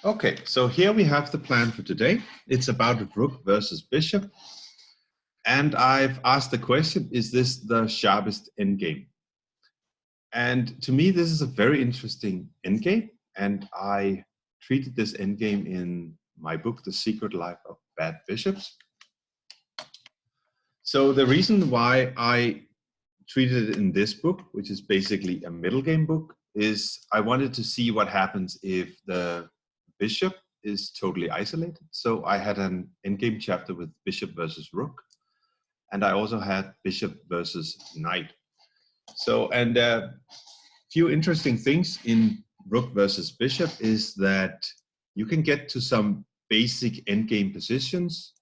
Okay, so here we have the plan for today. It's about rook versus bishop. And I've asked the question, is this the sharpest endgame? And to me, this is a very interesting endgame. And I treated this endgame in my book, The Secret Life of Bad Bishops. So the reason why I treated it in this book, which is basically a middle game book, is I wanted to see what happens if the bishop is totally isolated. So I had an endgame chapter with bishop versus rook, and I also had bishop versus knight. So, and a few interesting things in rook versus bishop is that you can get to some basic endgame positions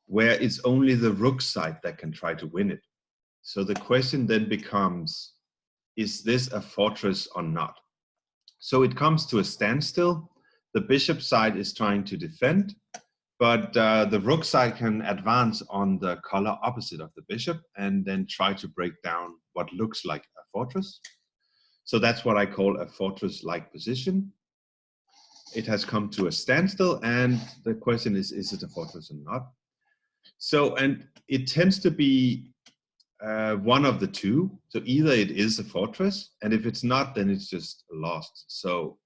where it's only the rook side that can try to win it. So the question then becomes, is this a fortress or not? So it comes to a standstill. The bishop side is trying to defend, but the rook side can advance on the color opposite of the bishop and then try to break down what looks like a fortress. So that's what I call a fortress-like position. It has come to a standstill, and the question is it a fortress or not? So, and it tends to be one of the two. So either it is a fortress, and if it's not, then it's just lost. So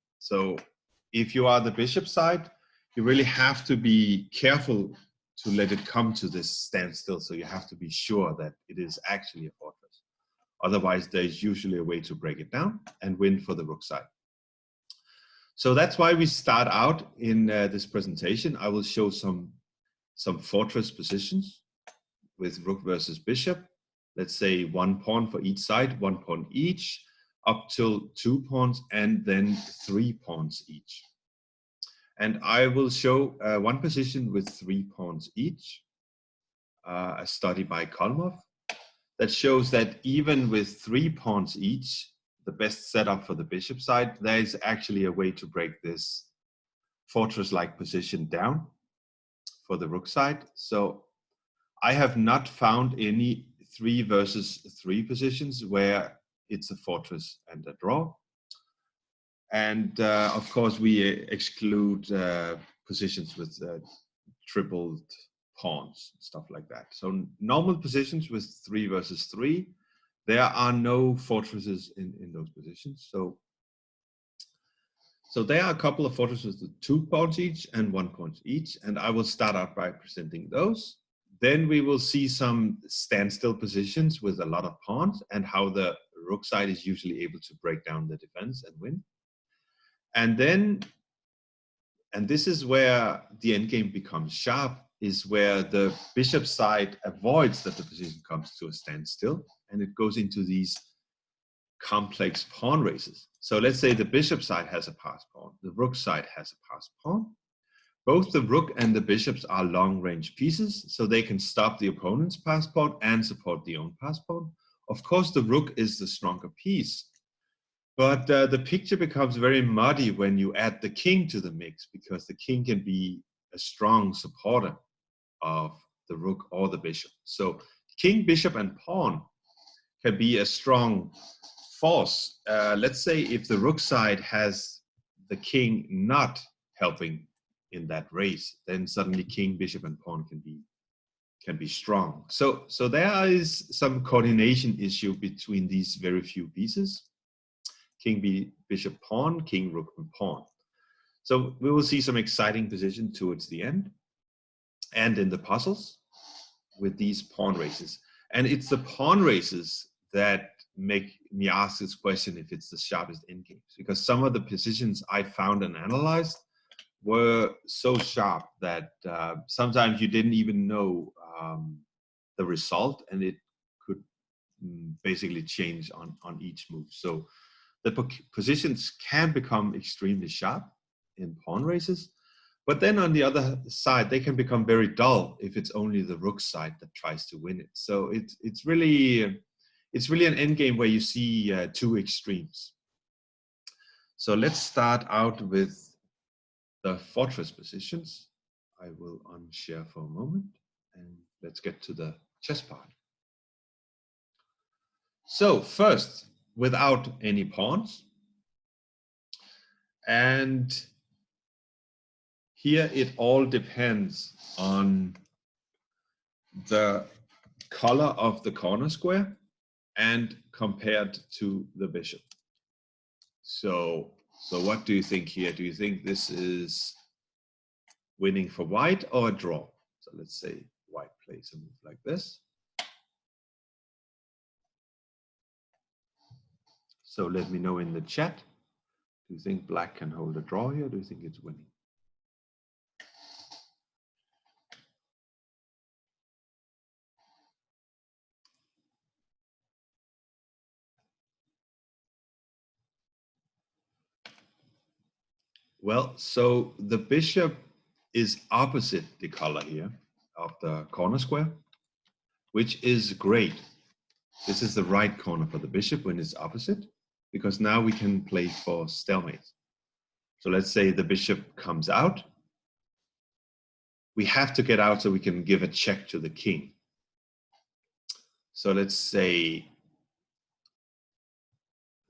if you are the bishop side, you really have to be careful to let it come to this standstill. So you have to be sure that it is actually a fortress. Otherwise, there's usually a way to break it down and win for the rook side. So that's why we start out in this presentation. I will show some fortress positions with rook versus bishop. Let's say 1 pawn for each side, 1 pawn each, up till 2 pawns, and then 3 pawns each. And I will show one position with 3 pawns each, a study by Kolmov, that shows that even with 3 pawns each, the best setup for the bishop side, there is actually a way to break this fortress-like position down for the rook side. So I have not found any 3 versus 3 positions where it's a fortress and a draw. And of course, we exclude positions with tripled pawns, stuff like that. So normal positions with 3 versus 3, there are no fortresses in those positions. So there are a couple of fortresses with 2 pawns each and 1 pawn each, and I will start out by presenting those. Then we will see some standstill positions with a lot of pawns and how the rook side is usually able to break down the defense and win. And then, and this is where the endgame becomes sharp, is where the bishop side avoids that the position comes to a standstill, and it goes into these complex pawn races. So let's say the bishop side has a passed pawn, the rook side has a passed pawn. Both the rook and the bishops are long-range pieces, so they can stop the opponent's passed pawn and support the own passed pawn. Of course, the rook is the stronger piece, but the picture becomes very muddy when you add the king to the mix, because the king can be a strong supporter of the rook or the bishop. So king, bishop, and pawn can be a strong force. Let's say if the rook side has the king not helping in that race, then suddenly king, bishop, and pawn can be strong. So there is some coordination issue between these very few pieces: king, bishop, pawn, king, rook, and pawn. So we will see some exciting position towards the end and in the puzzles with these pawn races. And it's the pawn races that make me ask this question if it's the sharpest endgame, because some of the positions I found and analyzed were so sharp that sometimes you didn't even know the result, and it could basically change on each move. So the positions can become extremely sharp in pawn races, but then on the other side, they can become very dull if it's only the rook side that tries to win it. So it's really an endgame where you see 2 extremes. So let's start out with the fortress positions. I will unshare for a moment, and let's get to the chess part. So first, without any pawns, and here it all depends on the color of the corner square and compared to the bishop. So what do you think here? Do you think this is winning for white or a draw? So let's say white plays a move like this. So let me know in the chat. Do you think black can hold a draw here? Do you think it's winning? Well, so the bishop is opposite the color here of the corner square, which is great. This is the right corner for the bishop when it's opposite, because now we can play for stalemate. So let's say the bishop comes out. We have to get out so we can give a check to the king. So let's say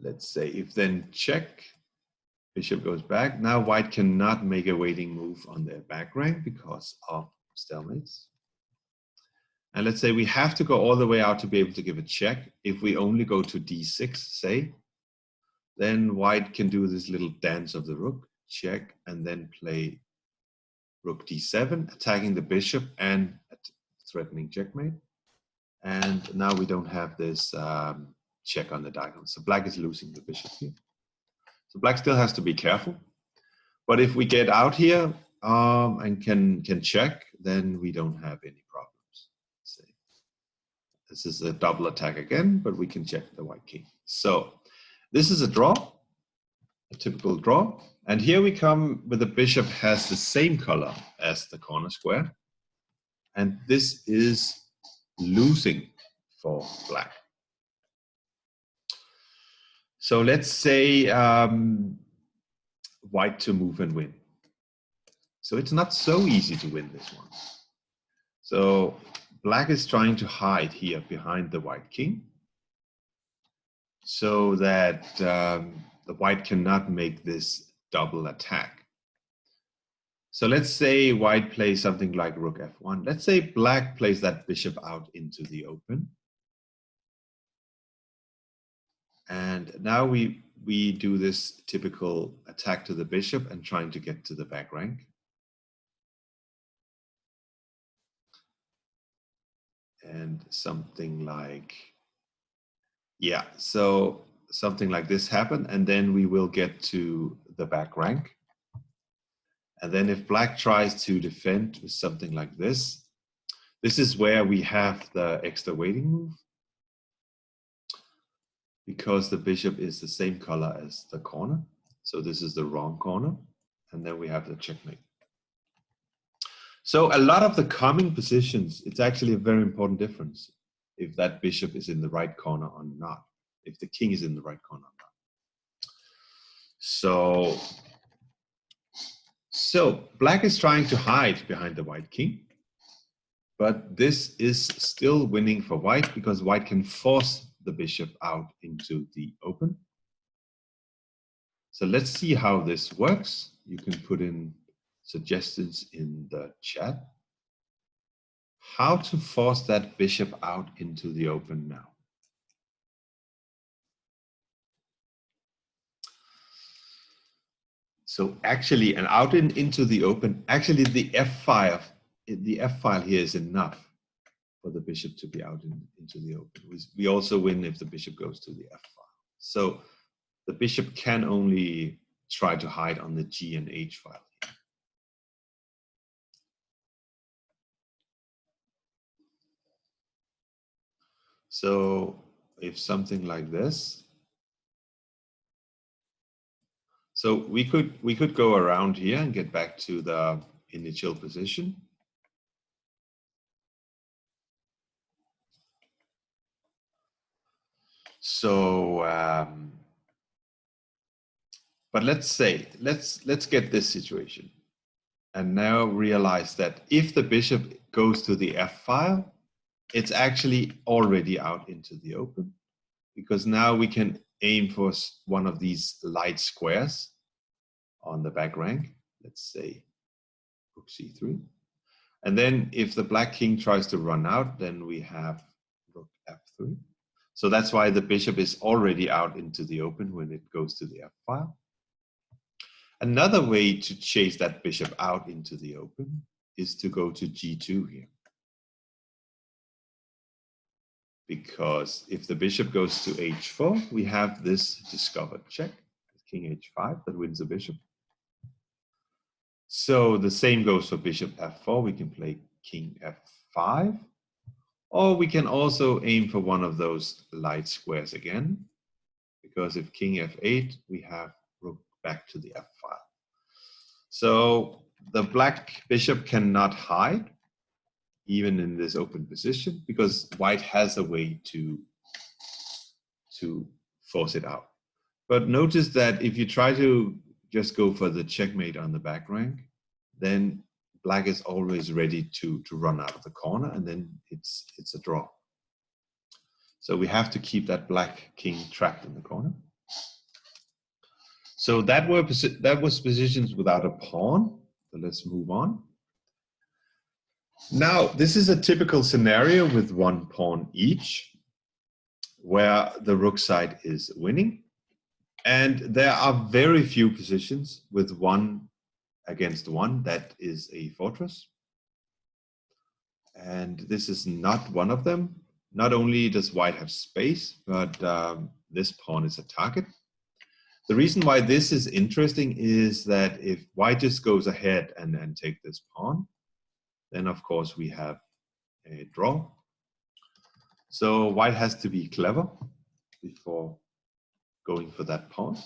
if then check, bishop goes back. Now white cannot make a waiting move on their back rank because of stalemates. And let's say we have to go all the way out to be able to give a check. If we only go to d6, say, then white can do this little dance of the rook, check, and then play rook d7, attacking the bishop and threatening checkmate. And now we don't have this check on the diagonal. So black is losing the bishop here. So black still has to be careful. But if we get out here and can check, then we don't have any problems. Let's see. This is a double attack again, but we can check the white king. So this is a draw, a typical draw. And here we come where the bishop has the same color as the corner square. And this is losing for black. So let's say white to move and win. So it's not so easy to win this one. So black is trying to hide here behind the white king so that the white cannot make this double attack. So let's say white plays something like rook f1. Let's say black plays that bishop out into the open. And now we do this typical attack to the bishop and trying to get to the back rank. And something like, yeah, so something like this happened, and then we will get to the back rank. And then if black tries to defend with something like this, this is where we have the extra waiting move, because the bishop is the same color as the corner. So this is the wrong corner. And then we have the checkmate. So a lot of the coming positions, it's actually a very important difference if that bishop is in the right corner or not, if the king is in the right corner or not. So black is trying to hide behind the white king, but this is still winning for white because white can force the bishop out into the open. So let's see how this works. You can put in suggestions in the chat. How to force that bishop out into the open now. So actually, and out into the open, actually the F file here is enough for the bishop to be out into the open. We also win if the bishop goes to the F file. So the bishop can only try to hide on the G and H file. So if something like this, so we could go around here and get back to the initial position. So, but let's get this situation, and now realize that if the bishop goes to the F file, it's actually already out into the open, because now we can aim for one of these light squares on the back rank. Let's say rook c3. And then if the black king tries to run out, then we have rook f3. So that's why the bishop is already out into the open when it goes to the f file. Another way to chase that bishop out into the open is to go to g2 here. Because if the bishop goes to h4, we have this discovered check, king h5, that wins the bishop. So the same goes for bishop f4. We can play king f5, or we can also aim for one of those light squares again, because if king f8, we have rook back to the f file. So the black bishop cannot hide, even in this open position, because white has a way to force it out. But notice that if you try to just go for the checkmate on the back rank, then black is always ready to run out of the corner, and then it's a draw. So we have to keep that black king trapped in the corner. So that was positions without a pawn. So let's move on. Now, this is a typical scenario with one pawn each, where the rook side is winning. And there are very few positions with one against one that is a fortress. And this is not one of them. Not only does white have space, but this pawn is a target. The reason why this is interesting is that if white just goes ahead and take this pawn, then of course we have a draw. So white has to be clever before going for that pawn.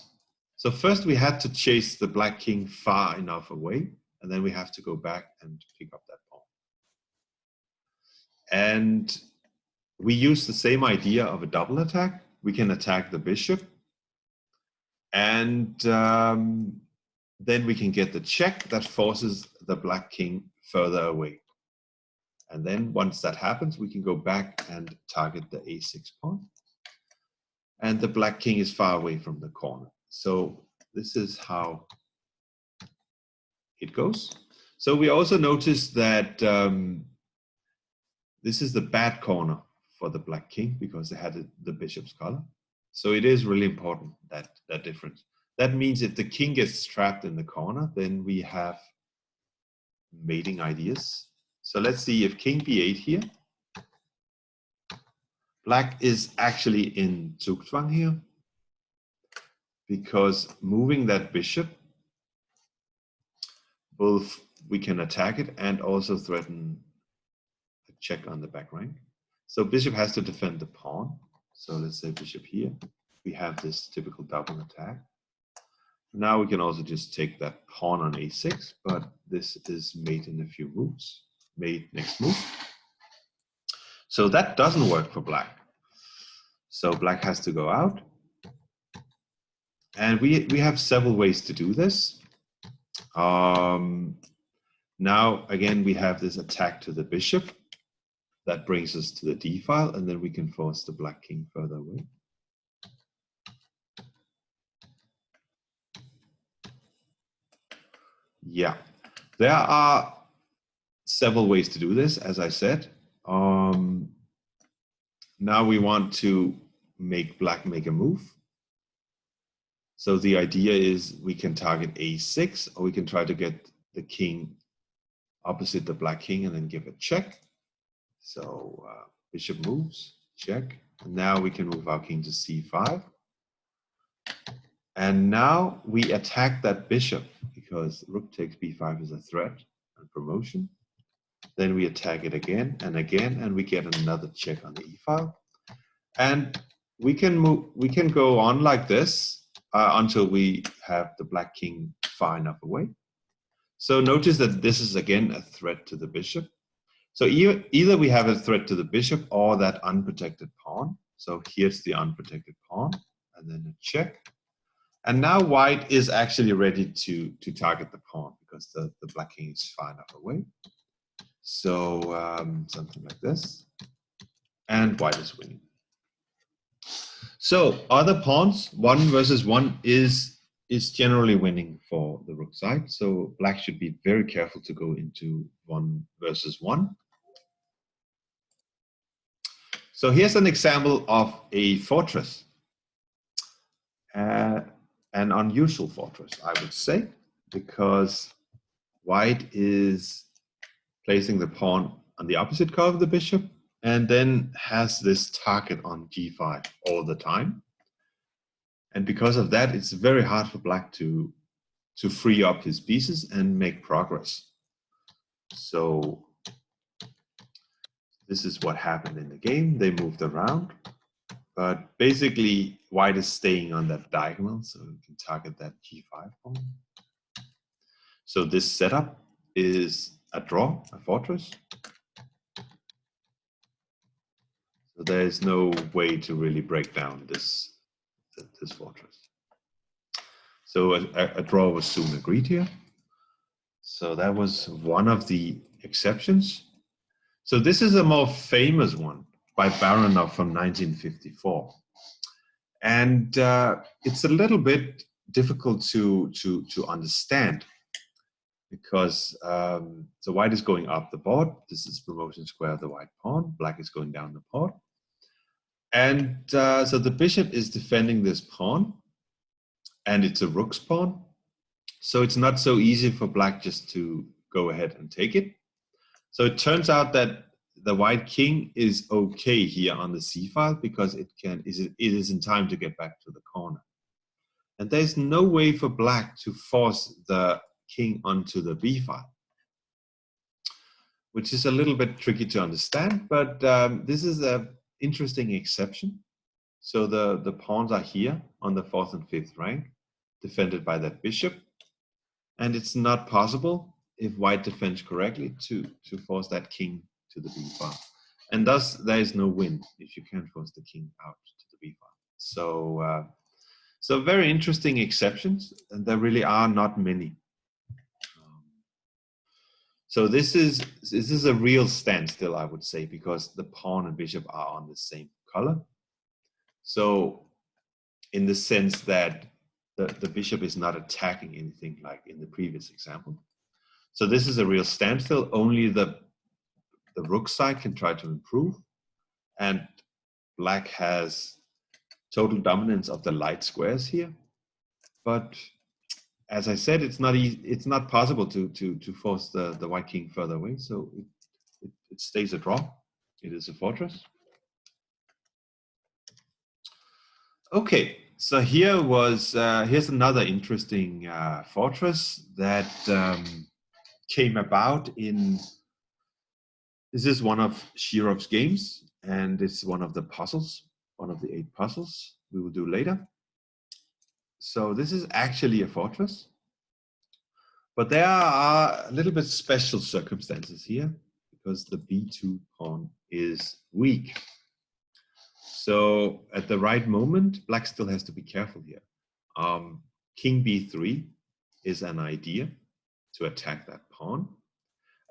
So first we had to chase the black king far enough away, and then we have to go back and pick up that pawn. And we use the same idea of a double attack. We can attack the bishop, and then we can get the check that forces the black king further away. And then once that happens, we can go back and target the a6 pawn. And the black king is far away from the corner. So this is how it goes. So we also notice that this is the bad corner for the black king because they had the bishop's color. So it is really important, that difference. That means if the king gets trapped in the corner, then we have mating ideas. So let's see if king b8 here. Black is actually in Zugzwang here because moving that bishop, both we can attack it and also threaten a check on the back rank. So bishop has to defend the pawn. So let's say bishop here. We have this typical double attack. Now we can also just take that pawn on a6, but this is mate in a few moves. Mate next move. So that doesn't work for black. So black has to go out. And we have several ways to do this. Now, again, we have this attack to the bishop. That brings us to the d file, and then we can force the black king further away. Yeah, there are several ways to do this, as I said. Now we want to make black make a move. So the idea is we can target a6, or we can try to get the king opposite the black king and then give a check. So bishop moves, check. And now we can move our king to c5. And now we attack that bishop because rook takes b5 is a threat and promotion. Then we attack it again, and we get another check on the e file. And we can move. We can go on like this until we have the black king far enough away. So notice that this is again a threat to the bishop. So either we have a threat to the bishop or that unprotected pawn. So here's the unprotected pawn, and then a check. And now white is actually ready to target the pawn because the black king is far enough away. So something like this. And white is winning. So other pawns, 1 versus 1 is is generally winning for the rook side, so black should be very careful to go into 1 versus 1. So here's an example of a fortress. An unusual fortress, I would say, because white is placing the pawn on the opposite color of the bishop and then has this target on g5 all the time. And because of that, it's very hard for black to free up his pieces and make progress. So this is what happened in the game. They moved around, but basically white is staying on that diagonal, so we can target that g5 pawn. So this setup is a draw, a fortress. So there is no way to really break down this fortress. So a draw was soon agreed here. So that was one of the exceptions. So this is a more famous one by Baranov from 1954. And it's a little bit difficult to understand because so white is going up the board. This is promotion square of the white pawn. Black is going down the pawn. And so the bishop is defending this pawn, and it's a rook's pawn. So it's not so easy for black just to go ahead and take it. So it turns out that the white king is okay here on the c file because it is in time to get back to the corner. And there's no way for black to force the king onto the b file, which is a little bit tricky to understand, but this is an interesting exception. So the pawns are here on the 4th and 5th rank, defended by that bishop. And it's not possible, if white defends correctly, to force that king to the b file. And thus, there is no win if you can't force the king out to the b file. So, so very interesting exceptions, and there really are not many. So this is a real standstill, I would say, because the pawn and bishop are on the same color. So in the sense that the bishop is not attacking anything like in the previous example. So this is a real standstill. Only the rook side can try to improve. And black has total dominance of the light squares here. But as I said, it's not possible to force the white king further away. So it stays a draw. It is a fortress. Okay, so here's another interesting fortress that came about in. This is one of Shirov's games, and it's one of the puzzles, one of the 8 puzzles we will do later. So this is actually a fortress, but there are a little bit special circumstances here because the b2 pawn is weak. So at the right moment, black still has to be careful here. King b3 is an idea to attack that pawn.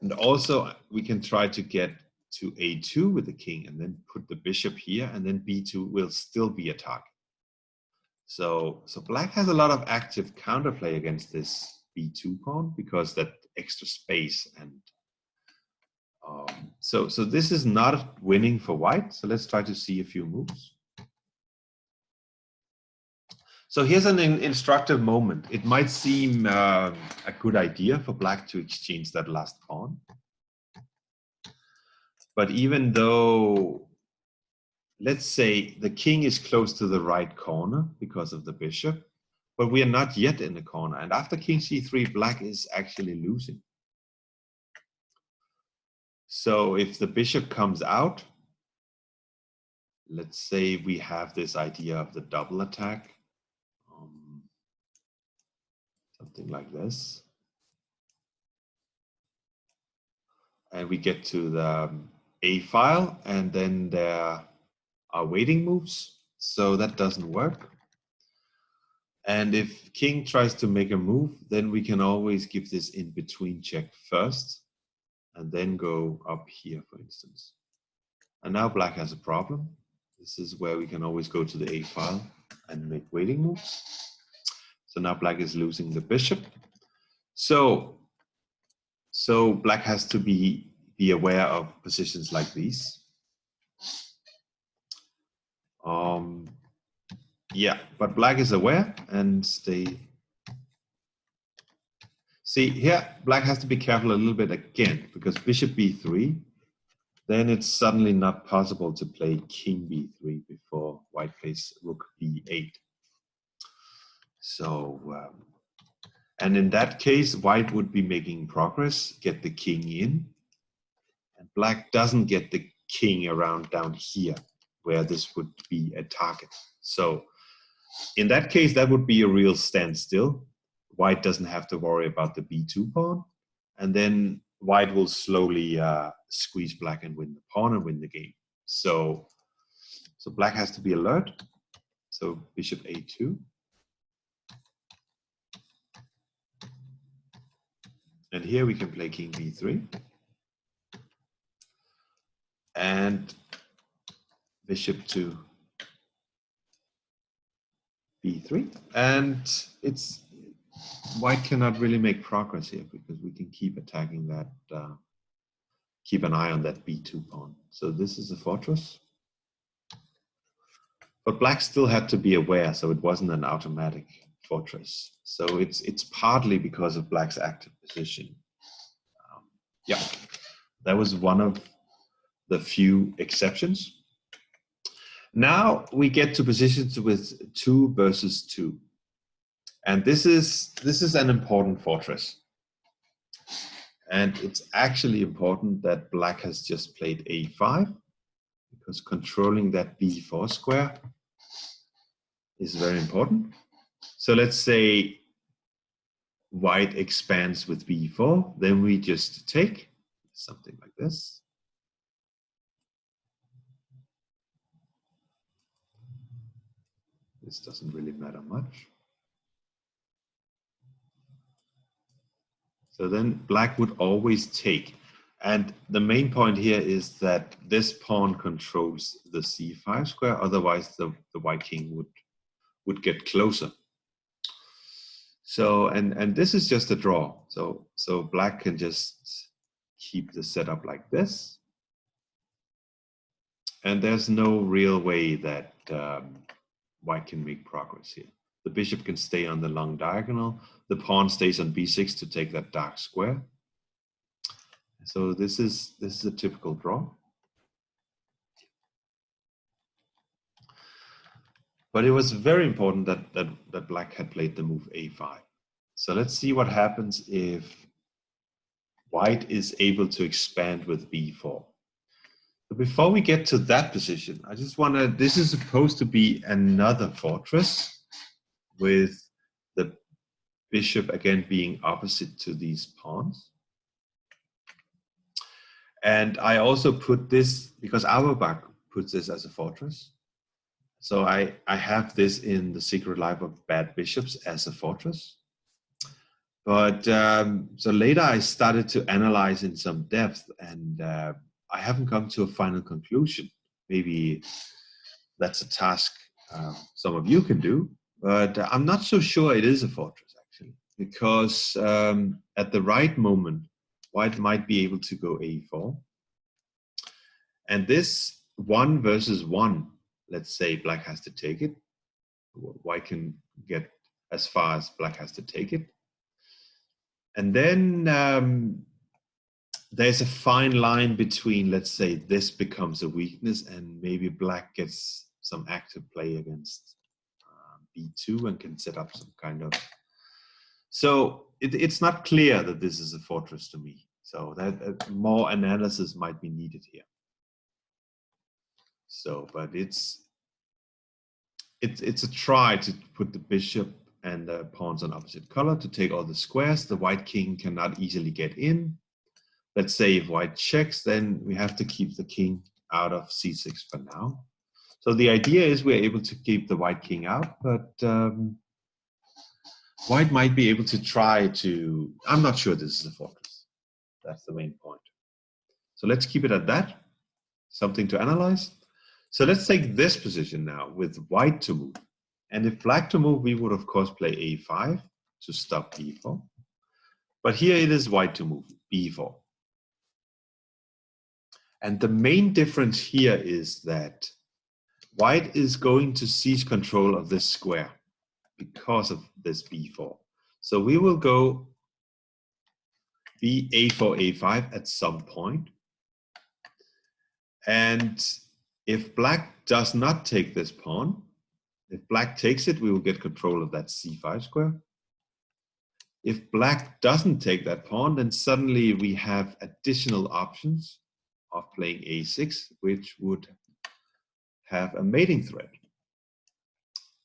And also we can try to get to a2 with the king and then put the bishop here, and then b2 will still be a target. So black has a lot of active counterplay against this b2 pawn because that extra space, and so this is not winning for white. So let's try to see a few moves. So here's an instructive moment. It might seem a good idea for black to exchange that last pawn. But even though, let's say the king is close to the right corner because of the bishop, but we are not yet in the corner. And after king c3, black is actually losing. So if the bishop comes out, let's say we have this idea of the double attack, something like this. And we get to the a file, and then there are waiting moves. So that doesn't work. And if king tries to make a move, then we can always give this in between check first and then go up here, for instance. And now black has a problem. This is where we can always go to the a file and make waiting moves. So now black is losing the bishop. So black has to be aware of positions like these. Yeah, but black is aware and stay. See here, black has to be careful a little bit again, because bishop b3, then it's suddenly not possible to play king b3 before white plays rook b8. So, and in that case, white would be making progress, get the king in, and black doesn't get the king around down here, where this would be a target. So in that case, that would be a real standstill. White doesn't have to worry about the b2 pawn, and then white will slowly squeeze black and win the pawn and win the game. So black has to be alert. So bishop a2. And here we can play king b3. And bishop to b3. And it's white cannot really make progress here, because we can keep attacking that, keep an eye on that b2 pawn. So this is a fortress. But black still had to be aware, so it wasn't an automatic fortress. So it's partly because of black's active position. Yeah, that was one of the few exceptions. Now we get to positions with 2 versus 2. And this is an important fortress. And it's actually important that black has just played a5, because controlling that b4 square is very important. So let's say white expands with b4, then we just take something like this. This doesn't really matter much. So then black would always take. And the main point here is that this pawn controls the c5 square, otherwise the white king would get closer. So, and this is just a draw. So black can just keep the setup like this. And there's no real way that white can make progress here. The bishop can stay on the long diagonal. The pawn stays on b6 to take that dark square. So this is a typical draw. But it was very important that black had played the move a5. So let's see what happens if white is able to expand with b4. But before we get to that position, I just want to, this is supposed to be another fortress with the bishop again being opposite to these pawns. And I also put this, because Auerbach puts this as a fortress. So I have this in The Secret Life of Bad Bishops as a fortress. But so later I started to analyze in some depth, and I haven't come to a final conclusion. Maybe that's a task some of you can do, but I'm not so sure it is a fortress actually, because at the right moment, white might be able to go a4. And this 1 versus 1, let's say black has to take it. White can get as far as black has to take it. And then there's a fine line between, let's say, this becomes a weakness and maybe black gets some active play against b2 and can set up some kind of... So it's not clear that this is a fortress to me. So that more analysis might be needed here. So, but it's a try to put the bishop and the pawns on opposite color to take all the squares. The white king cannot easily get in. Let's say if white checks, then we have to keep the king out of c6 for now. So the idea is we're able to keep the white king out, but white might be able to try to... I'm not sure this is a fortress. That's the main point. So let's keep it at that. Something to analyze. So let's take this position now with white to move. And if black to move, we would of course play a5 to stop b4. But here it is white to move, b4. And the main difference here is that white is going to seize control of this square because of this b4. So we will go a4, a5 at some point. And if black does not take this pawn, if black takes it, we will get control of that c5 square. If black doesn't take that pawn, then suddenly we have additional options of playing a6, which would have a mating threat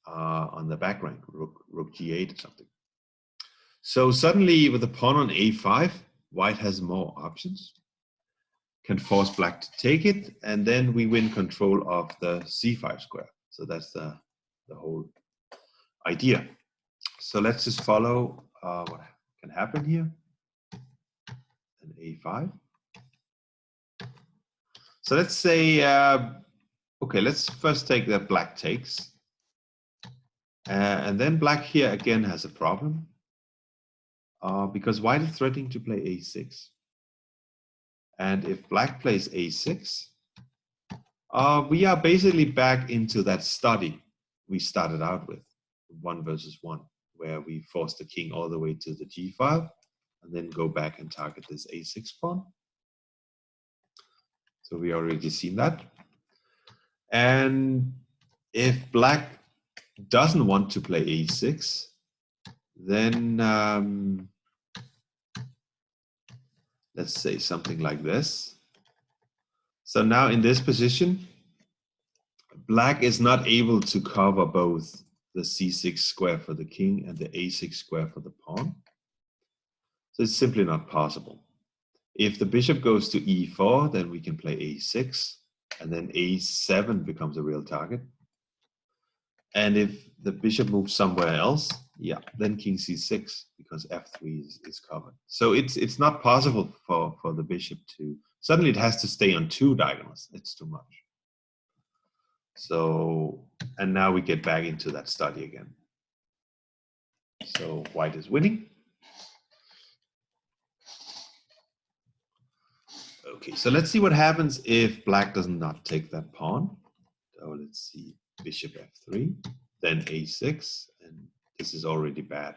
on the back rank, rook g8 or something. So suddenly with the pawn on a5, white has more options, can force black to take it, and then we win control of the c5 square. So that's the whole idea. So let's just follow what can happen here. An a5. So let's say, okay, let's first take that black takes. And then black here again has a problem because white is threatening to play a6. And if black plays a6, we are basically back into that study we started out with, 1 versus 1, where we force the king all the way to the g file and then go back and target this a6 pawn. So we already seen that. And if black doesn't want to play a6, then let's say something like this. So now in this position, black is not able to cover both the c6 square for the king and the a6 square for the pawn. So it's simply not possible. If the bishop goes to e4, then we can play a6, and then a7 becomes a real target. And if the bishop moves somewhere else, yeah, then king c6, because f3 is covered. So it's not possible for the bishop to, suddenly it has to stay on 2 diagonals. It's too much. So, and now we get back into that study again. So white is winning. Okay, so let's see what happens if black does not take that pawn. So let's see, bishop f3, then a6, and this is already bad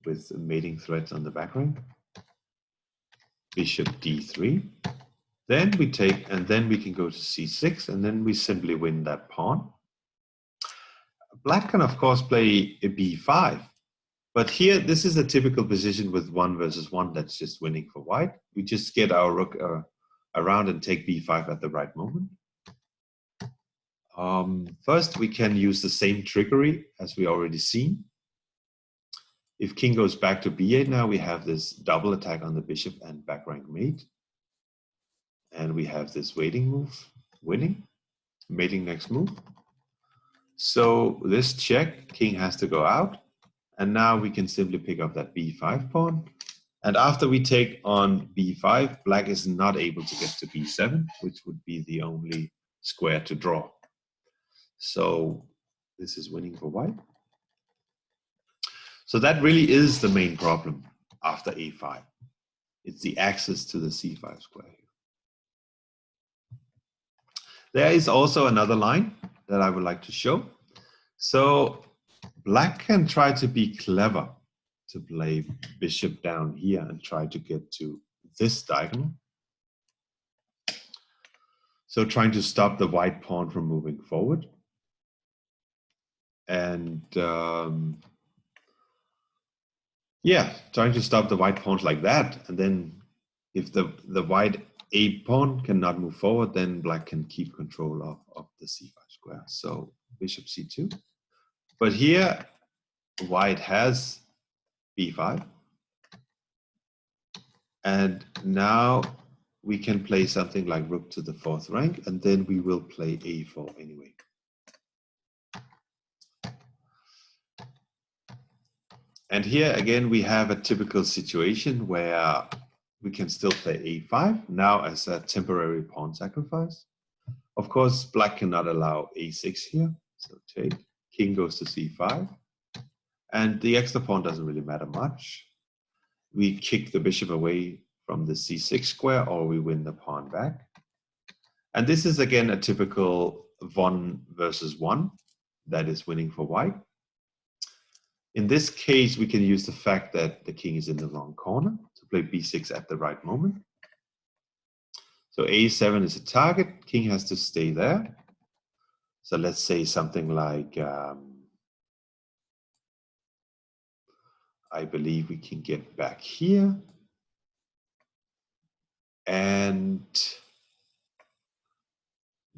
with mating threats on the back rank. Bishop d3, then we take, and then we can go to c6, and then we simply win that pawn. Black can of course play a b5, but here this is a typical position with 1 versus 1 that's just winning for white. We just get our rook around and take b5 at the right moment. First, we can use the same trickery as we already seen. If king goes back to b8 now, we have this double attack on the bishop and back rank mate. And we have this waiting move, winning, mating next move. So this check, king has to go out. And now we can simply pick up that b5 pawn. And after we take on b5, black is not able to get to b7, which would be the only square to draw. So this is winning for white. So that really is the main problem after a5. It's the access to the c5 square. There is also another line that I would like to show. So black can try to be clever to play bishop down here and try to get to this diagonal. So trying to stop the white pawn from moving forward. And yeah, trying to stop the white pawns like that. And then if the white a pawn cannot move forward, then black can keep control of the c5 square. So bishop c2. But here, white has b5. And now we can play something like rook to the 4th rank, and then we will play a4 anyway. And here again, we have a typical situation where we can still play a5 now as a temporary pawn sacrifice. Of course, black cannot allow a6 here, so take. king goes to c5, and the extra pawn doesn't really matter much. We kick the bishop away from the c6 square, or we win the pawn back. And this is again a typical 1 versus 1 that is winning for white. In this case, we can use the fact that the king is in the wrong corner to play b6 at the right moment. So a7 is a target, king has to stay there. So let's say something like, I believe we can get back here. And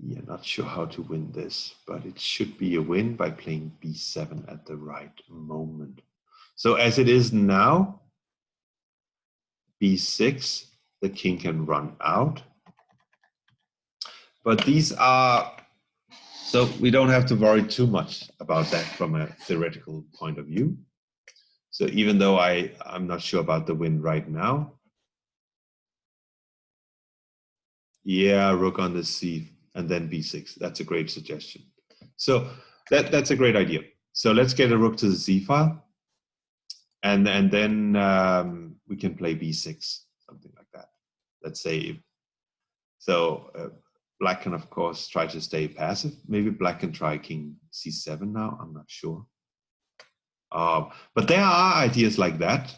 yeah, not sure how to win this, but it should be a win by playing b7 at the right moment. So as it is now, b6, the king can run out. But these are, so we don't have to worry too much about that from a theoretical point of view. So even though I'm not sure about the win right now, yeah, rook on the c and then b6. That's a great suggestion. So that's a great idea. So let's get a rook to the c file, and then we can play b6, something like that. Let's say, so black can of course try to stay passive. Maybe black can try king c7 now. I'm not sure. But there are ideas like that,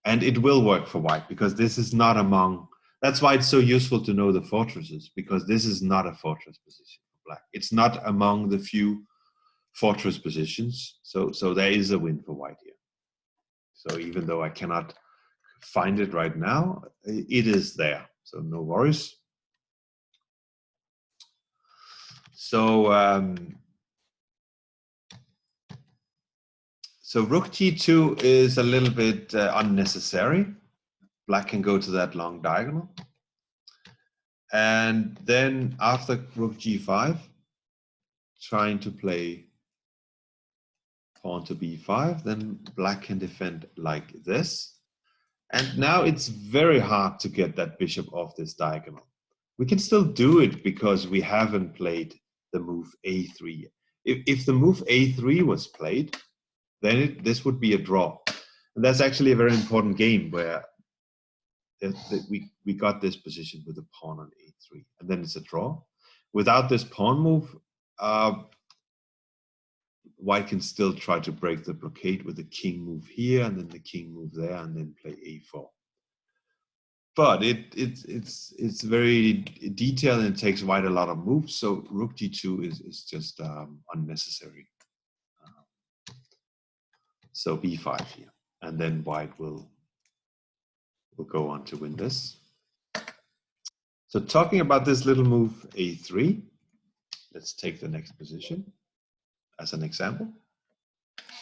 and it will work for white because this is not among. That's why it's so useful to know the fortresses, because this is not a fortress position for black. It's not among the few fortress positions. So there is a win for white here. So even though I cannot find it right now, it is there. So no worries. So so rook g2 is a little bit unnecessary. Black can go to that long diagonal. And then after rook g5, trying to play pawn to b5, then black can defend like this. And now it's very hard to get that bishop off this diagonal. We can still do it because we haven't played the move a3. If the move a3 was played, then this would be a draw. And that's actually a very important game where we got this position with a pawn on a3, and then it's a draw. Without this pawn move, white can still try to break the blockade with the king move here, and then the king move there, and then play a4. But it's very detailed and it takes white a lot of moves. So rook g2 is just unnecessary. So b5 here, and then white will go on to win this. So talking about this little move a3, let's take the next position as an example.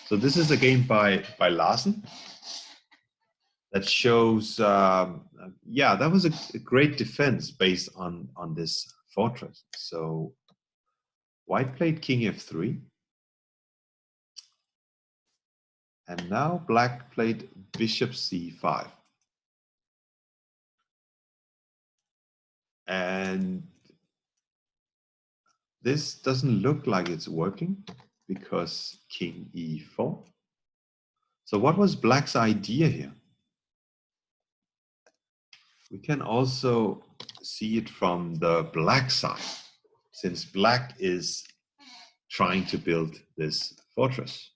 So this is a game by Larsen that shows, yeah, that was a great defense based on this fortress. So white played king f3. And now black played bishop c5. And this doesn't look like it's working because king e4. So what was black's idea here? We can also see it from the black side, since black is trying to build this fortress.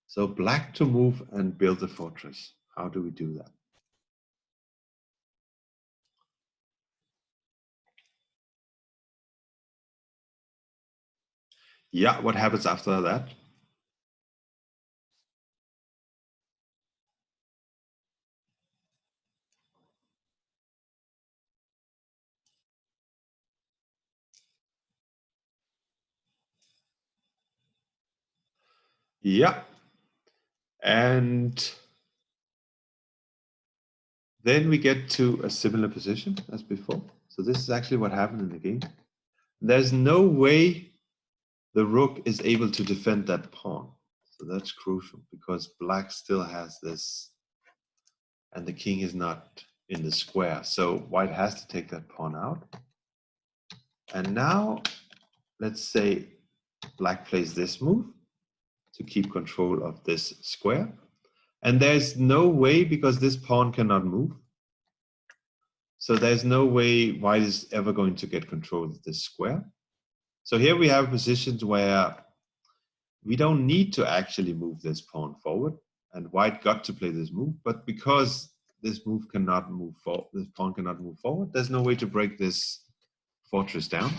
So black to move and build the fortress. How do we do that? Yeah, what happens after that? Yeah. And then we get to a similar position as before. So this is actually what happened in the game. There's no way the rook is able to defend that pawn. So that's crucial because black still has this, and the king is not in the square. So white has to take that pawn out. And now, let's say black plays this move. to keep control of this square. And there's no way, because this pawn cannot move. So there's no way white is ever going to get control of this square. So here we have positions where we don't need to actually move this pawn forward, and white got to play this move, but because this move cannot move forward, this pawn cannot move forward, there's no way to break this fortress down.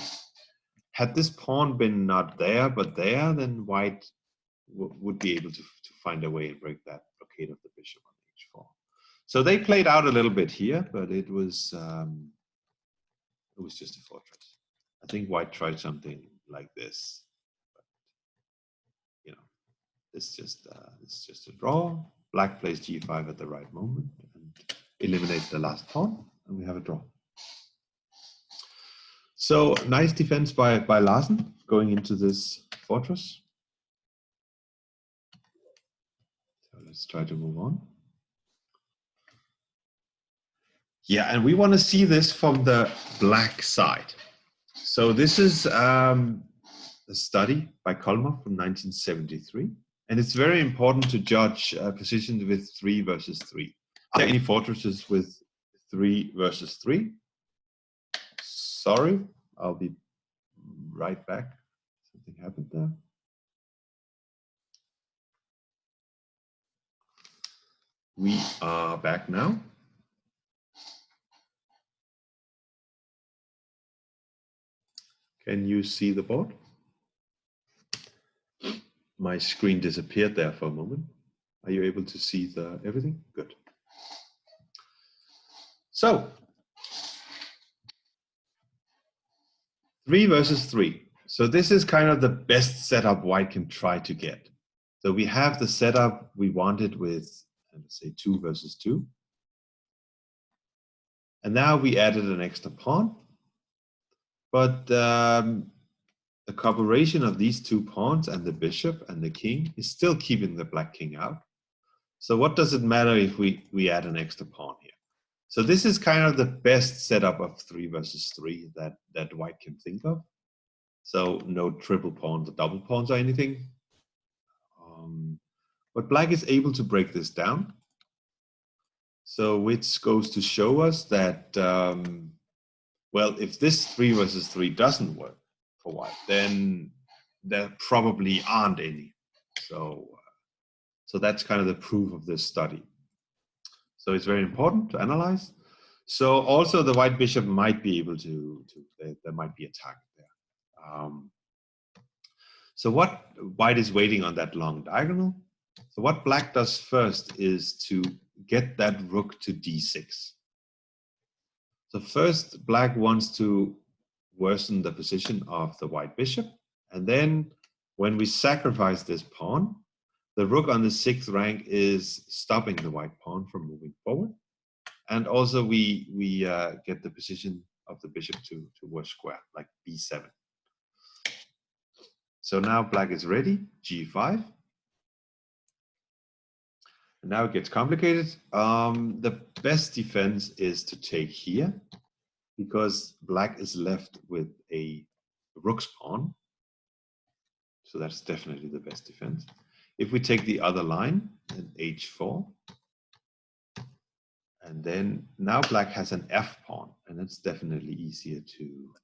Had this pawn been not there but there, then white would be able to find a way and break that blockade of the bishop on h4. So they played out a little bit here, but it was just a fortress. I think white tried something like this. You know, it's just a draw. Black plays g5 at the right moment and eliminates the last pawn, and we have a draw. So nice defense by Larsen going into this fortress. So let's try to move on. Yeah, and we want to see this from the black side. So this is a study by Kolmar from 1973. And it's very important to judge positions with 3 versus 3. Are there any fortresses with 3 versus 3? Sorry, I'll be right back. Something happened there. We are back now. Can you see the board? My screen disappeared there for a moment. Are you able to see everything? Good. So 3 versus 3. So this is kind of the best setup white can try to get. So we have the setup we wanted with, let's say, 2 versus 2. And now we added an extra pawn. But the cooperation of these 2 pawns and the bishop and the king is still keeping the black king out. So what does it matter if we add an extra pawn here? So this is kind of the best setup of 3 versus 3 that white can think of. So no triple pawns or double pawns or anything. But black is able to break this down. So which goes to show us that, well, if this 3 versus 3 doesn't work for white, then there probably aren't any. So that's kind of the proof of this study. So it's very important to analyze. So also the white bishop might be able to there might be a target there. So what white is waiting on that long diagonal. So what black does first is to get that rook to d6. So first black wants to worsen the position of the white bishop. And then when we sacrifice this pawn, the rook on the 6th rank is stopping the white pawn from moving forward. And also we get the position of the bishop to worse square, like b7. So now black is ready, g5. And now it gets complicated. The best defense is to take here, because black is left with a rook's pawn. So that's definitely the best defense. If we take the other line, then h4, and then now black has an f pawn, and that's definitely easier to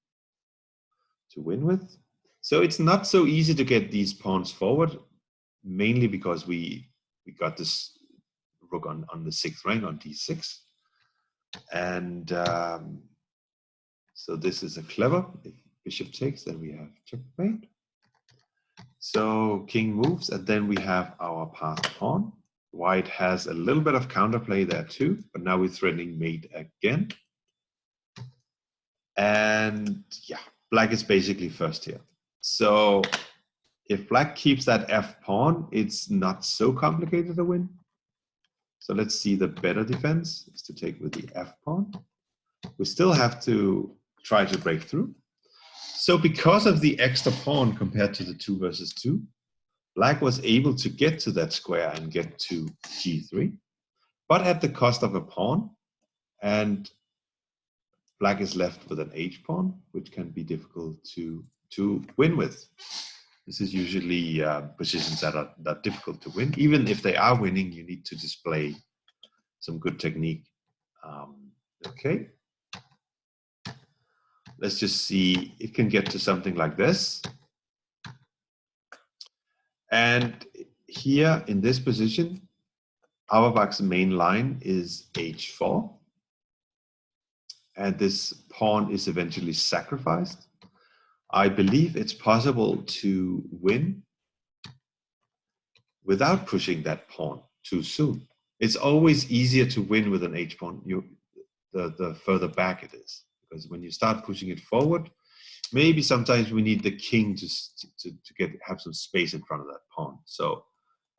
win with. So it's not so easy to get these pawns forward, mainly because we got this rook on the 6th rank on d6. And so this is a clever. If bishop takes, then we have checkmate. So king moves, and then we have our passed pawn. White has a little bit of counterplay there too, but now we're threatening mate again. And yeah, black is basically first here. So if black keeps that f pawn, it's not so complicated to win. So let's see, the better defense is to take with the f pawn. We still have to try to break through. So because of the extra pawn compared to the 2 versus 2, black was able to get to that square and get to g3, but at the cost of a pawn. And black is left with an h pawn, which can be difficult to win with. This is usually positions that are difficult to win. Even if they are winning, you need to display some good technique. Okay. Let's just see, it can get to something like this. And here in this position, Auerbach's main line is h4. And this pawn is eventually sacrificed. I believe it's possible to win without pushing that pawn too soon. It's always easier to win with an h pawn the further back it is. Because when you start pushing it forward, maybe sometimes we need the king to have some space in front of that pawn. So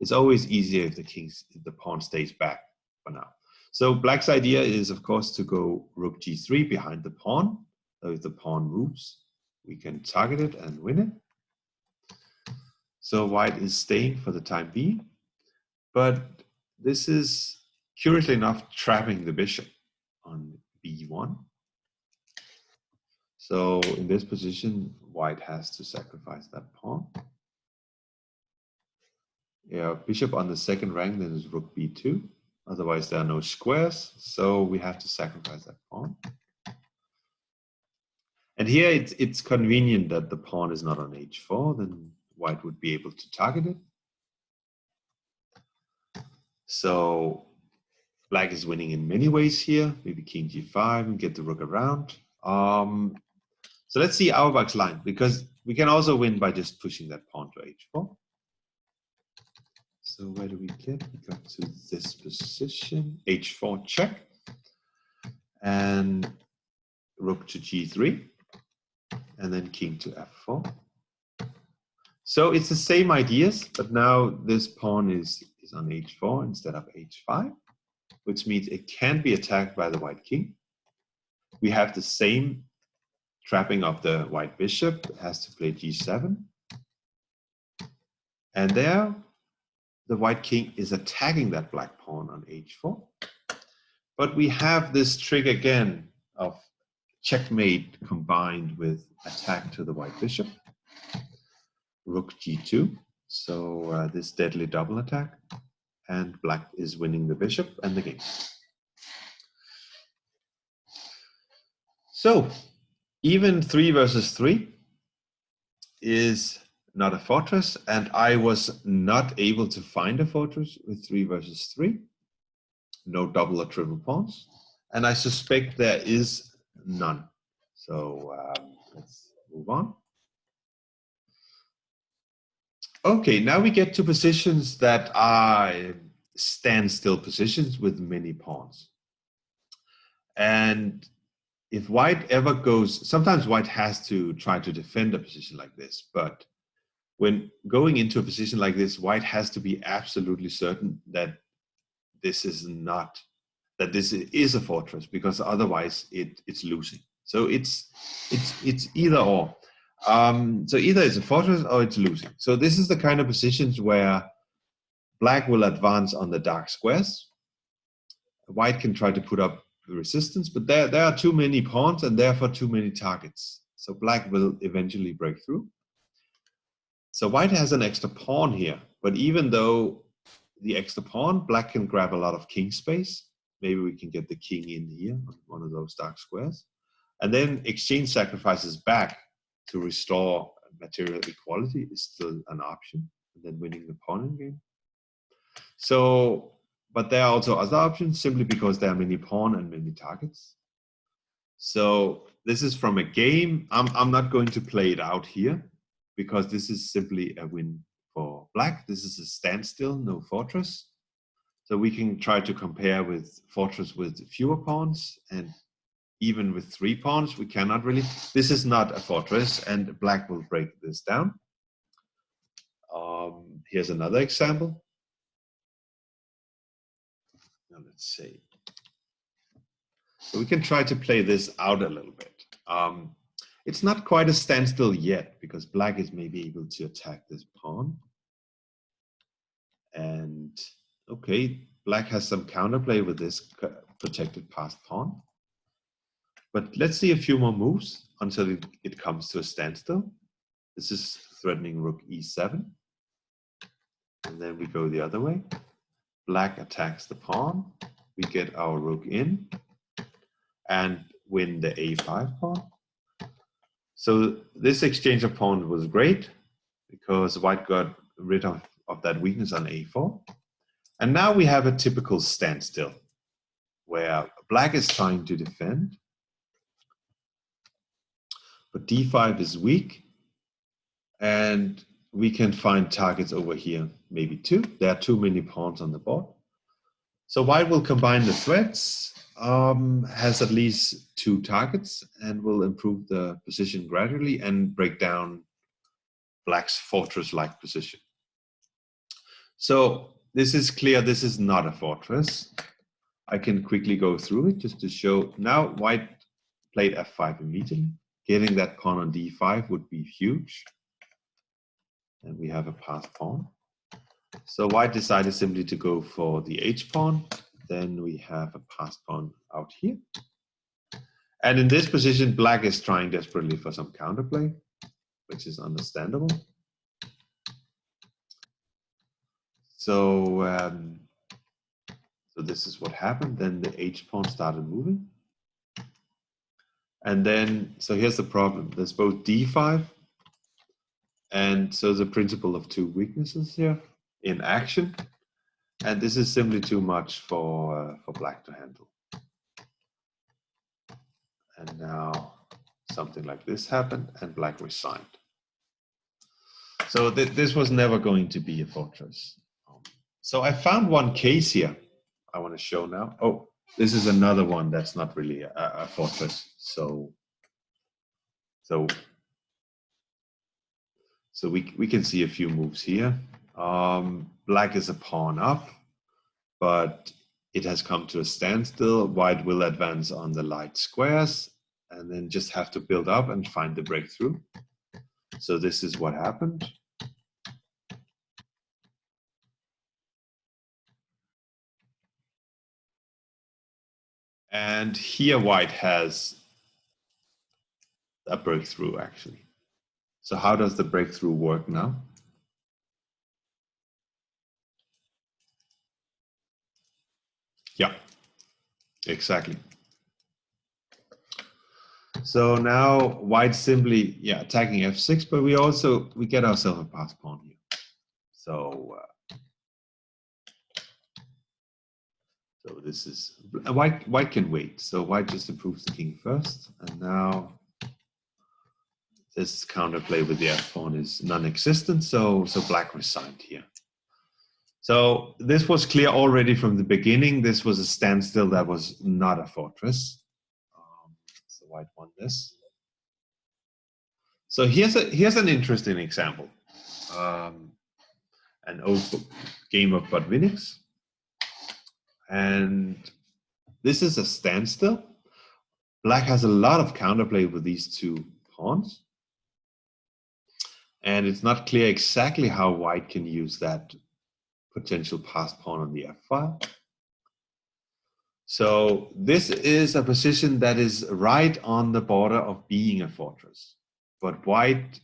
it's always easier if the pawn stays back for now. So black's idea is, of course, to go rook g3 behind the pawn. So if the pawn moves, we can target it and win it. So white is staying for the time being. But this is, curiously enough, trapping the bishop on b1. So in this position, white has to sacrifice that pawn. Yeah, bishop on the second rank, then is rook b2. Otherwise, there are no squares, so we have to sacrifice that pawn. And here it's convenient that the pawn is not on h4, then white would be able to target it. So black is winning in many ways here, maybe king g5 and get the rook around. So let's see Auerbach's line, because we can also win by just pushing that pawn to h4. So where do we get? We got to this position, h4 check, and rook to g3, and then king to f4. So it's the same ideas, but now this pawn is on h4 instead of h5, which means it can be attacked by the white king. We have the same trapping of the white bishop. It has to play g7. And there, the white king is attacking that black pawn on h4. But we have this trick again of checkmate combined with attack to the white bishop. Rook g2. So this deadly double attack. And black is winning the bishop and the game. So even 3 versus 3 is not a fortress, and I was not able to find a fortress with 3 versus 3. No double or triple pawns, and I suspect there is none. So let's move on. Okay, now we get to positions that are standstill positions with many pawns. And if white ever goes, sometimes white has to try to defend a position like this, but when going into a position like this, white has to be absolutely certain that this is not, that this is a fortress, because otherwise it's losing. So it's either or. So either it's a fortress or it's losing. So this is the kind of positions where black will advance on the dark squares. White can try to put up the resistance, but there are too many pawns and therefore too many targets. So black will eventually break through. So white has an extra pawn here, but even though the extra pawn, black can grab a lot of king space. Maybe we can get the king in here on one of those dark squares. And then exchange sacrifices back to restore material equality is still an option, and then winning the pawn in game. So, but there are also other options simply because there are many pawns and many targets. So this is from a game. I'm not going to play it out here because this is simply a win for black. This is a standstill, no fortress. So we can try to compare with fortress with fewer pawns, and even with 3 pawns, we cannot really. This is not a fortress, and black will break this down. Here's another example. Now let's see. So we can try to play this out a little bit. It's not quite a standstill yet, because black is maybe able to attack this pawn. And okay, black has some counterplay with this protected passed pawn. But let's see a few more moves until it comes to a standstill. This is threatening rook e7. And then we go the other way. Black attacks the pawn. We get our rook in and win the a5 pawn. So this exchange of pawns was great because white got rid of that weakness on a4. And now we have a typical standstill where black is trying to defend, but d5 is weak, and we can find targets over here, maybe two. There are too many pawns on the board. So white will combine the threats, has at least two targets, and will improve the position gradually and break down black's fortress-like position. So this is clear, this is not a fortress. I can quickly go through it just to show. Now white played f5 immediately. Getting that pawn on d5 would be huge. And we have a passed pawn. So white decided simply to go for the h-pawn. Then we have a passed pawn out here. And in this position, black is trying desperately for some counterplay, which is understandable. So, so this is what happened. Then the h-pawn started moving. And then, so here's the problem. There's both d5, and so the principle of two weaknesses here in action. And this is simply too much for black to handle. And now something like this happened, and black resigned. So this was never going to be a fortress. So I found one case here I want to show now. Oh, this is another one that's not really a fortress. So we can see a few moves here. Black is a pawn up, but it has come to a standstill. White will advance on the light squares and then just have to build up and find the breakthrough. So this is what happened. And here white has a breakthrough actually. So how does the breakthrough work now? Yeah, exactly. So now white simply, attacking f6, but we get ourselves a passed pawn here. So so this is white can wait. So white just improves the king first, and now this counterplay with the f pawn is non-existent. So black resigned here. So this was clear already from the beginning. This was a standstill that was not a fortress. So white won this. So here's an interesting example. An old game of Botvinnik's. And this is a standstill. Black has a lot of counterplay with these two pawns. And it's not clear exactly how white can use that potential passed pawn on the f file. So this is a position that is right on the border of being a fortress. But white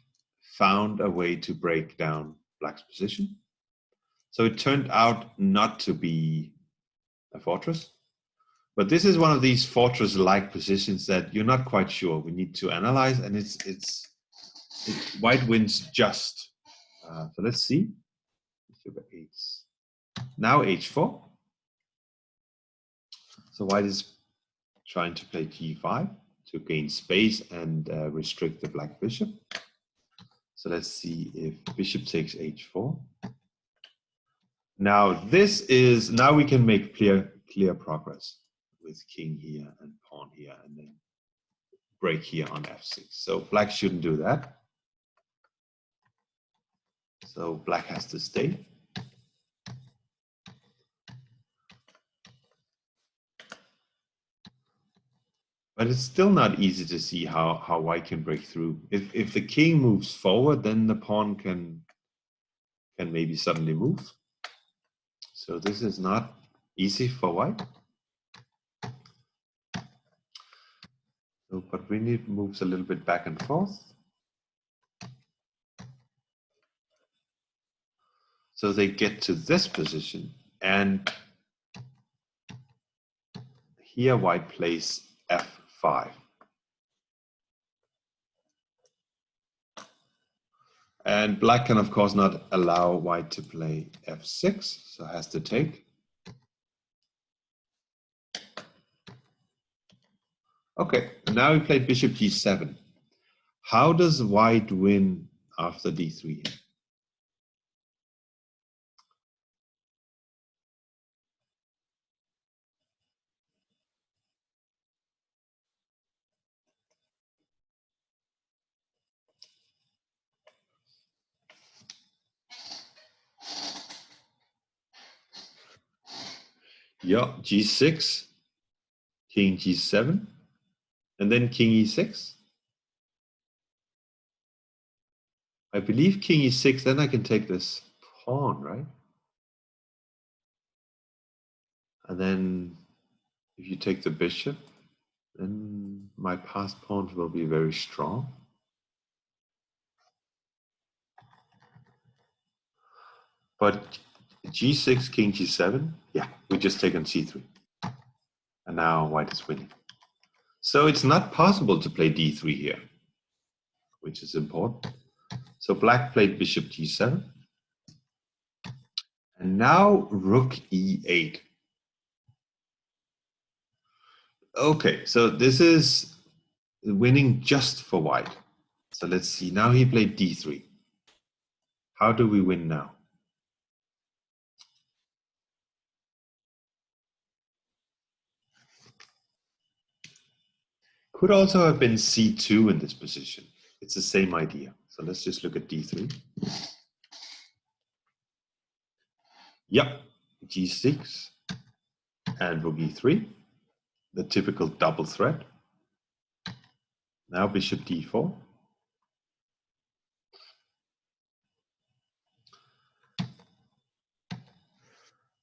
found a way to break down black's position. So it turned out not to be a fortress. But this is one of these fortress-like positions that you're not quite sure. We need to analyze, and white wins just. So let's see. Now h4. So white is trying to play g5 to gain space and restrict the black bishop. So let's see if bishop takes h4. Now now we can make clear progress with king here and pawn here, and then break here on f6. So black shouldn't do that. So black has to stay. But it's still not easy to see how white can break through. If the king moves forward, then the pawn can maybe suddenly move. So this is not easy for white. So, but we need moves a little bit back and forth. So they get to this position, and here white plays f5. And black can, of course, not allow white to play f6, so has to take. Okay, now we play bishop g7. How does white win after d3? Yeah, g6, king g7, and then king e6. I believe king e6, then I can take this pawn, right? And then if you take the bishop, then my passed pawns will be very strong. But g6, king g7, yeah, we just take on c3. And now white is winning. So it's not possible to play d3 here, which is important. So black played bishop g7. And now rook e8. Okay, so this is winning just for white. So let's see, now he played d3. How do we win now? Could also have been c2 in this position. It's the same idea. So let's just look at d3. Yep, g6 and rook e3, the typical double threat. Now bishop d4.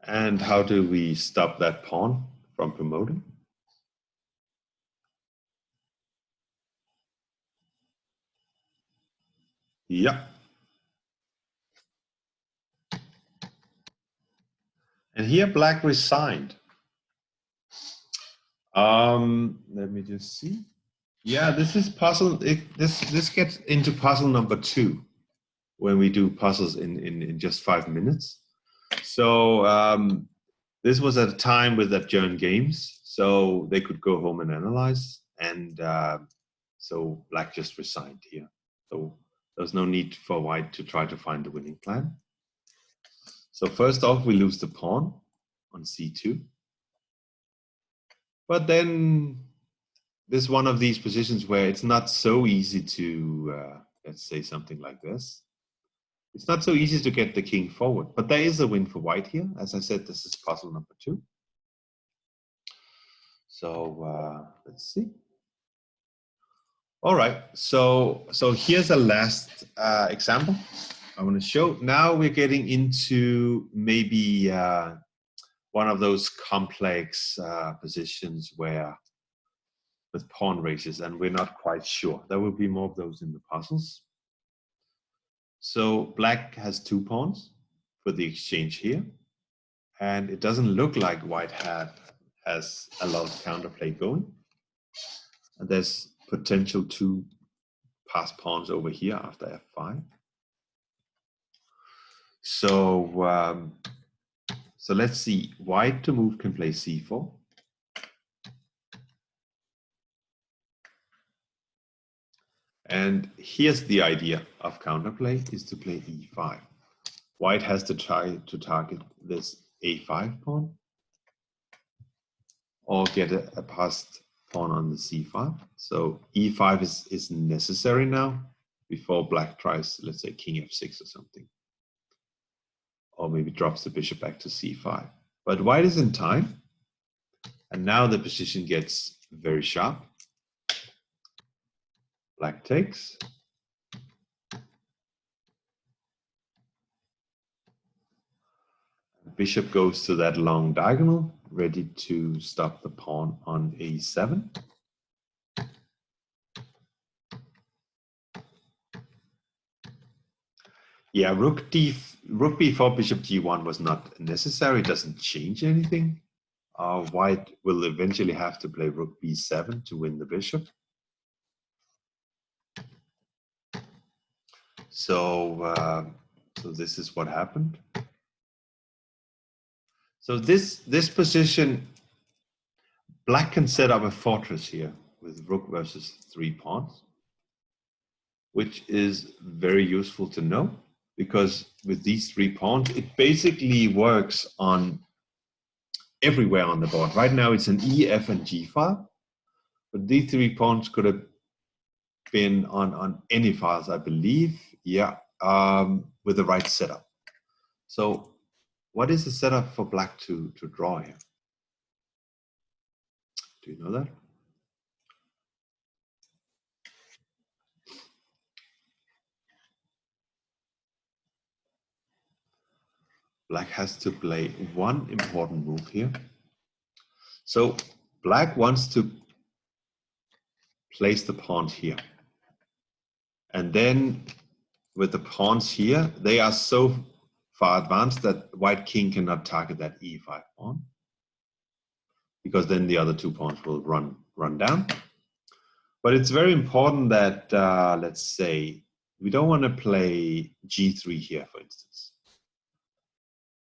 And how do we stop that pawn from promoting? Yep. And here black resigned. Let me just see. Yeah, this is puzzle. This gets into puzzle number 2 when we do puzzles in just 5 minutes. So this was at a time with adjourned games, so they could go home and analyze. And so black just resigned here. So there's no need for white to try to find the winning plan. So first off, we lose the pawn on c2. But then there's one of these positions where it's not so easy to, let's say something like this. It's not so easy to get the king forward, but there is a win for white here. As I said, this is puzzle number 2. So let's see. All right, so here's a last example I want to show. Now we're getting into maybe one of those complex positions where with pawn races, and we're not quite sure. There will be more of those in the puzzles. So black has 2 pawns for the exchange here, and it doesn't look like white has a lot of counterplay going. And there's potential 2 passed pawns over here after f5. So so let's see. White to move can play c4. And here's the idea of counterplay, is to play e5. White has to try to target this a5 pawn or get a passed pawn on the c5. So e5 is necessary now before black tries, let's say, king f6 or something. Or maybe drops the bishop back to c5. But white is in time. And now the position gets very sharp. Black takes. Bishop goes to that long diagonal, ready to stop the pawn on a7. Yeah, rook b4, bishop g1 was not necessary. It doesn't change anything. White will eventually have to play rook b7 to win the bishop. So, so this is what happened. So this position, black can set up a fortress here with rook versus 3 pawns, which is very useful to know, because with these 3 pawns, it basically works on everywhere on the board. Right now it's an E, F, and G file, but these 3 pawns could have been on any files, I believe, yeah, with the right setup. So what is the setup for black to draw here? Do you know that? Black has to play one important move here. So black wants to place the pawns here. And then with the pawns here, they are so far advanced that white king cannot target that e5 pawn, because then the other 2 pawns will run down. But it's very important that, let's say, we don't want to play g3 here, for instance,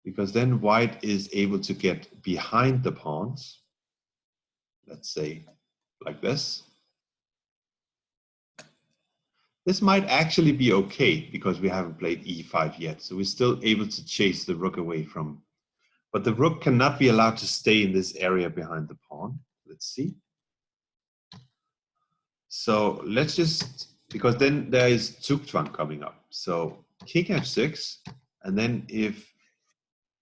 because then white is able to get behind the pawns, let's say like this. This might actually be okay because we haven't played e5 yet, so we're still able to chase the rook away from, but the rook cannot be allowed to stay in this area behind the pawn. Let's see. So let's just, because then there is Zugzwang coming up. So king f6, and then if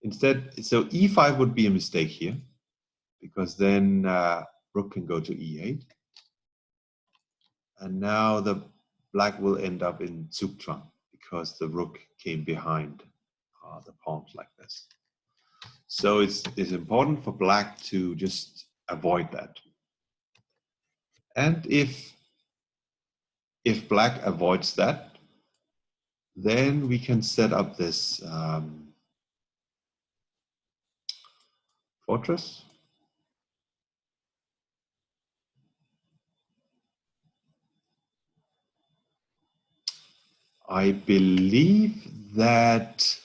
instead, so e5 would be a mistake here, because then rook can go to e8. And now the black will end up in Zugzwang because the rook came behind the pawns like this. So it's important for black to just avoid that. And if black avoids that, then we can set up this fortress. I believe that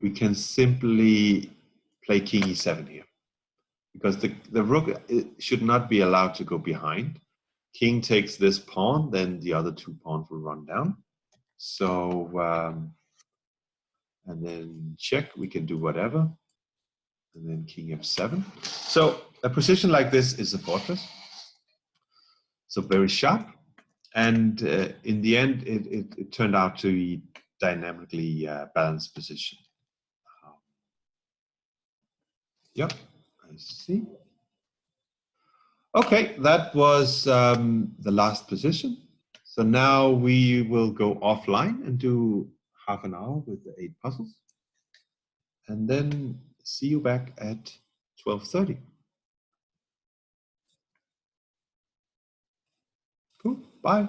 we can simply play king e7 here, because the rook should not be allowed to go behind. King takes this pawn, then the other 2 pawns will run down. So, and then check, we can do whatever. And then king f7. So a position like this is a fortress. So very sharp. And in the end, it turned out to be dynamically balanced position. Yep, I see. Okay, that was the last position. So now we will go offline and do half an hour with the 8 puzzles. And then see you back at 12:30. Cool, bye.